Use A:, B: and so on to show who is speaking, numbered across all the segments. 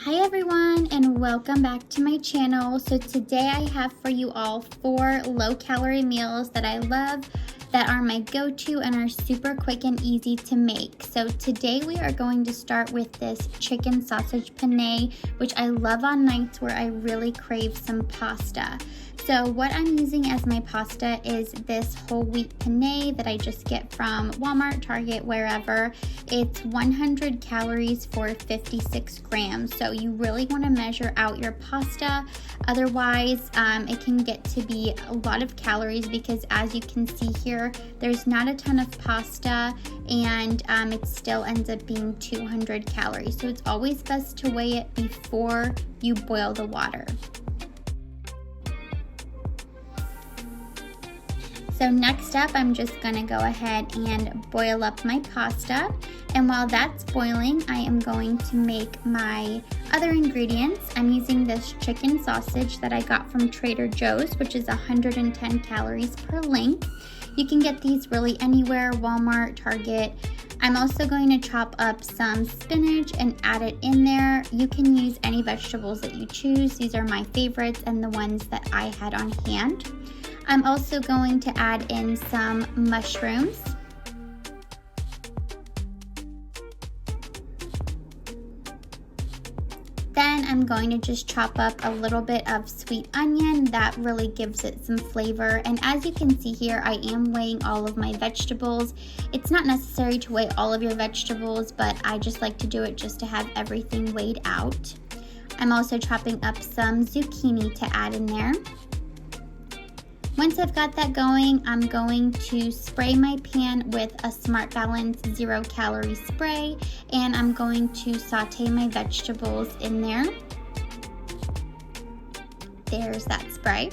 A: Hi everyone, and welcome back to my channel. So today I have for you all 4 low-calorie meals that I love, that are my go-to and are super quick and easy to make. So today we are going to start with this chicken sausage penne, which I love on nights where I really crave some pasta. So what I'm using as my pasta is this whole wheat penne that I just get from Walmart, Target, wherever. It's 100 calories for 56 grams. So you really want to measure out your pasta. Otherwise, it can get to be a lot of calories because as you can see here, there's not a ton of pasta and it still ends up being 200 calories. So it's always best to weigh it before you boil the water. So next up, I'm just gonna go ahead and boil up my pasta. And while that's boiling, I am going to make my other ingredients. I'm using this chicken sausage that I got from Trader Joe's, which is 110 calories per link. You can get these really anywhere, Walmart, Target. I'm also going to chop up some spinach and add it in there. You can use any vegetables that you choose. These are my favorites and the ones that I had on hand. I'm also going to add in some mushrooms. Then I'm going to just chop up a little bit of sweet onion. That really gives it some flavor. And as you can see here, I am weighing all of my vegetables. It's not necessary to weigh all of your vegetables, but I just like to do it just to have everything weighed out. I'm also chopping up some zucchini to add in there. Once I've got that going, I'm going to spray my pan with a Smart Balance 0 calorie spray, and I'm going to saute my vegetables in there. There's that spray.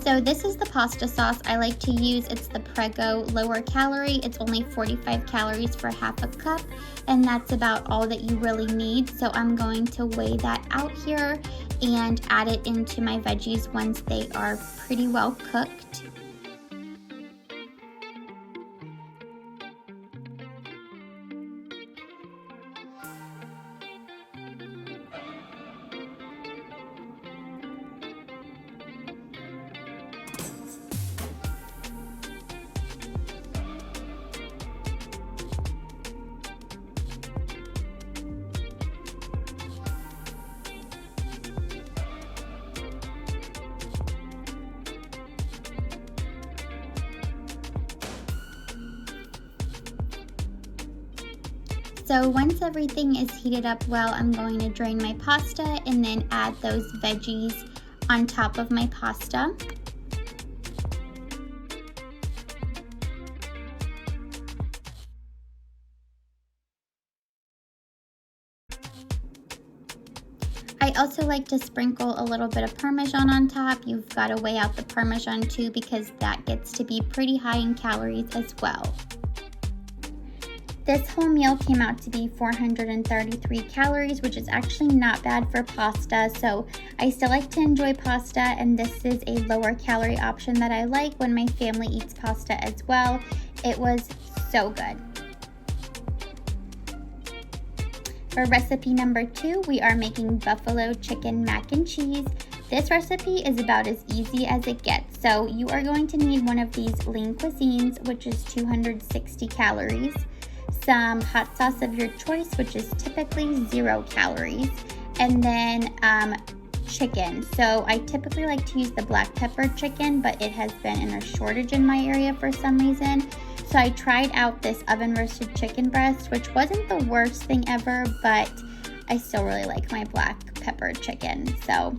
A: So this is the pasta sauce I like to use. It's the Prego lower calorie. It's only 45 calories for half a cup, and that's about all that you really need. So I'm going to weigh that out here and add it into my veggies once they are pretty well cooked. So once everything is heated up well, I'm going to drain my pasta and then add those veggies on top of my pasta. I also like to sprinkle a little bit of Parmesan on top. You've got to weigh out the Parmesan too because that gets to be pretty high in calories as well. This whole meal came out to be 433 calories, which is actually not bad for pasta. So I still like to enjoy pasta, and this is a lower calorie option that I like when my family eats pasta as well. It was so good. For recipe number 2, we are making buffalo chicken mac and cheese. This recipe is about as easy as it gets. So you are going to need one of these lean cuisines, which is 260 calories. Some hot sauce of your choice, which is typically 0 calories, and then chicken. So I typically like to use the black pepper chicken, but it has been in a shortage in my area for some reason. So I tried out this oven roasted chicken breast, which wasn't the worst thing ever, but I still really like my black pepper chicken. So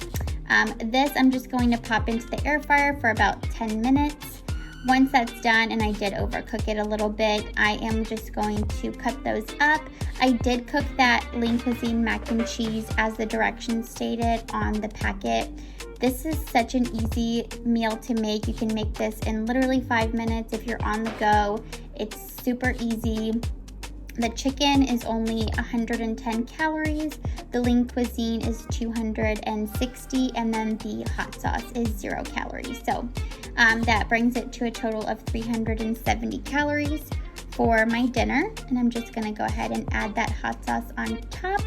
A: this I'm just going to pop into the air fryer for about 10 minutes. Once that's done, and I did overcook it a little bit, I am just going to cut those up. I did cook that lean cuisine mac and cheese as the directions stated on the packet. This is such an easy meal to make. You can make this in literally 5 minutes if you're on the go. It's super easy. The chicken is only 110 calories, the lean cuisine is 260, and then the hot sauce is 0 calories. So that brings it to a total of 370 calories for my dinner. And I'm just gonna go ahead and add that hot sauce on top,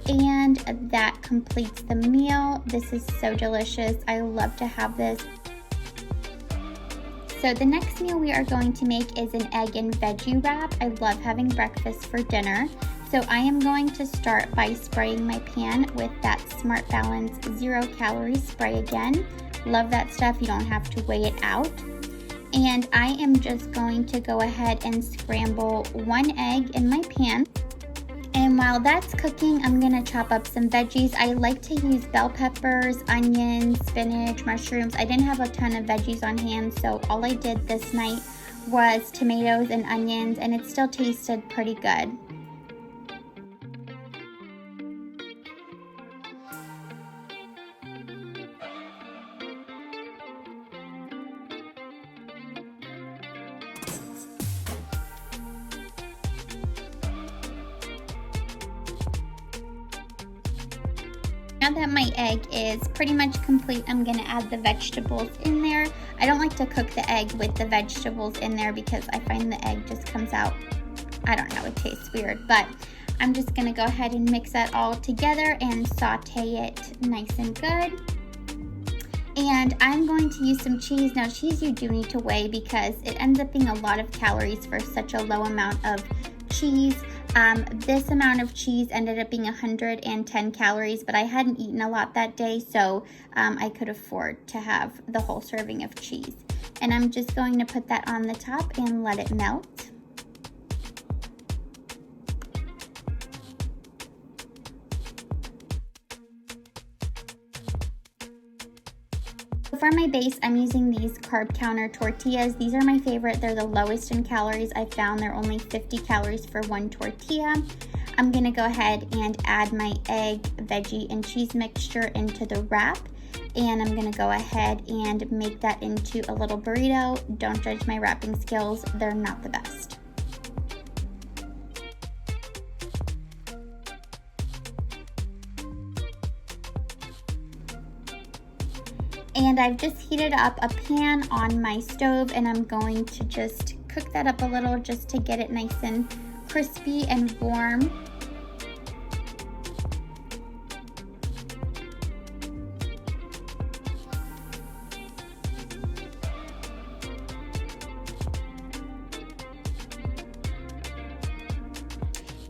A: and that completes the meal. This is so delicious. I love to have this. So the next meal we are going to make is an egg and veggie wrap. I love having breakfast for dinner. So I am going to start by spraying my pan with that Smart Balance 0 calorie spray again. Love that stuff, you don't have to weigh it out. And I am just going to go ahead and scramble 1 egg in my pan. And while that's cooking, I'm gonna chop up some veggies. I like to use bell peppers, onions, spinach, mushrooms. I didn't have a ton of veggies on hand, so all I did this night was tomatoes and onions, and it still tasted pretty good. Now that my egg is pretty much complete, I'm gonna add the vegetables in there. I don't like to cook the egg with the vegetables in there because I find the egg just comes out, I don't know, it tastes weird. But I'm just gonna go ahead and mix that all together and saute it nice and good. And I'm going to use some cheese. Now cheese you do need to weigh because it ends up being a lot of calories for such a low amount of cheese. This amount of cheese ended up being 110 calories, but I hadn't eaten a lot that day, so I could afford to have the whole serving of cheese. And I'm just going to put that on the top and let it melt. For my base, I'm using these carb counter tortillas. These are my favorite. They're the lowest in calories. I found they're only 50 calories for 1 tortilla. I'm gonna go ahead and add my egg, veggie, and cheese mixture into the wrap. And I'm gonna go ahead and make that into a little burrito. Don't judge my wrapping skills. They're not the best. And I've just heated up a pan on my stove, and I'm going to just cook that up a little just to get it nice and crispy and warm.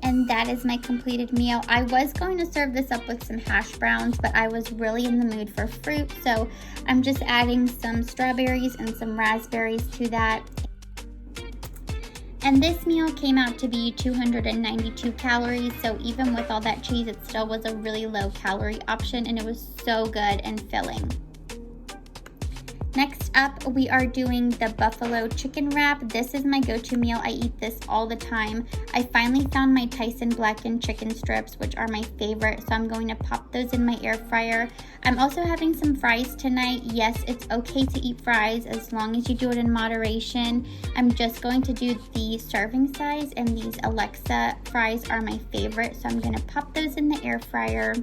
A: And that is my completed meal. I was going to serve this up with some hash browns, but I was really in the mood for fruit, so I'm just adding some strawberries and some raspberries to that. And this meal came out to be 292 calories, so even with all that cheese, it still was a really low calorie option, and it was so good and filling. Next up, we are doing the buffalo chicken wrap. This is my go-to meal. I eat this all the time. I finally found my Tyson blackened chicken strips, which are my favorite, so I'm going to pop those in my air fryer. I'm also having some fries tonight. Yes, it's okay to eat fries as long as you do it in moderation. I'm just going to do the serving size, and these Alexa fries are my favorite, so I'm gonna pop those in the air fryer.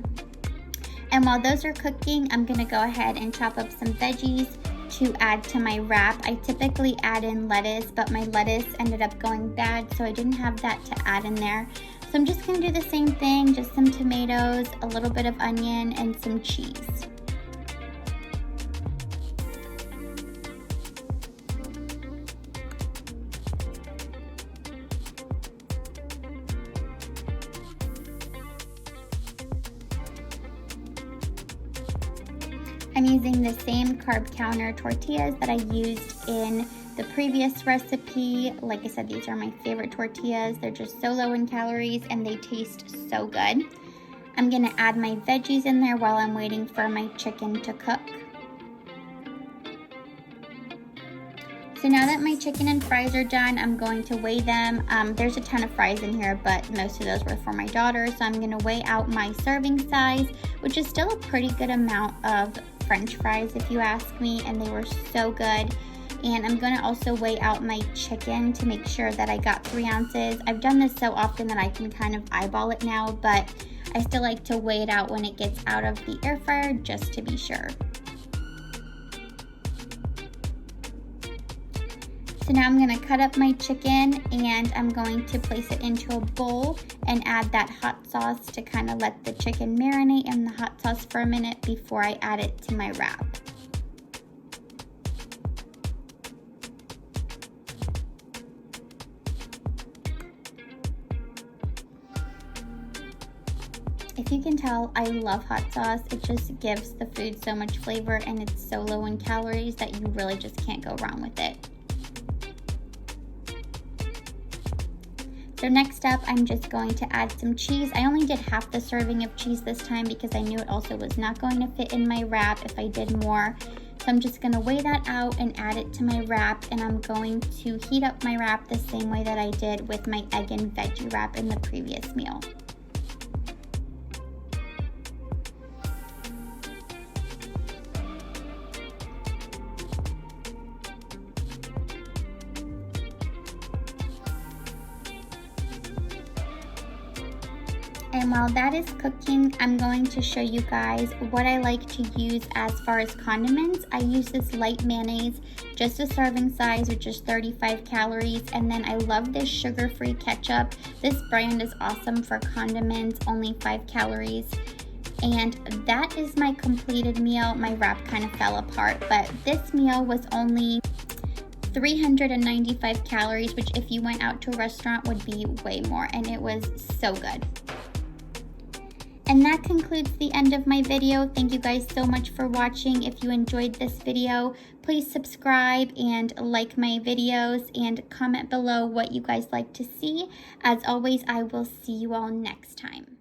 A: And while those are cooking, I'm gonna go ahead and chop up some veggies to add to my wrap. I typically add in lettuce, but my lettuce ended up going bad, so I didn't have that to add in there. So I'm just gonna do the same thing, just some tomatoes, a little bit of onion, and some cheese. I'm using the same carb counter tortillas that I used in the previous recipe. Like I said, these are my favorite tortillas. They're just so low in calories and they taste so good. I'm gonna add my veggies in there while I'm waiting for my chicken to cook. So now that my chicken and fries are done, I'm going to weigh them. There's a ton of fries in here, but most of those were for my daughter. So I'm gonna weigh out my serving size, which is still a pretty good amount of French fries if you ask me, and they were so good. And I'm gonna also weigh out my chicken to make sure that I got 3 ounces. I've done this so often that I can kind of eyeball it now, but I still like to weigh it out when it gets out of the air fryer just to be sure. So now I'm gonna cut up my chicken and I'm going to place it into a bowl and add that hot sauce to kind of let the chicken marinate in the hot sauce for a minute before I add it to my wrap. If you can tell, I love hot sauce. It just gives the food so much flavor and it's so low in calories that you really just can't go wrong with it. So next up, I'm just going to add some cheese. I only did half the serving of cheese this time because I knew it also was not going to fit in my wrap if I did more. So I'm just gonna weigh that out and add it to my wrap, and I'm going to heat up my wrap the same way that I did with my egg and veggie wrap in the previous meal. And while that is cooking, I'm going to show you guys what I like to use as far as condiments. I use this light mayonnaise, just a serving size, which is 35 calories. And then I love this sugar-free ketchup. This brand is awesome for condiments, only 5 calories. And that is my completed meal. My wrap kind of fell apart, but this meal was only 395 calories, which if you went out to a restaurant would be way more, and it was so good. And that concludes the end of my video. Thank you guys so much for watching. If you enjoyed this video, please subscribe and like my videos and comment below what you guys like to see. As always, I will see you all next time.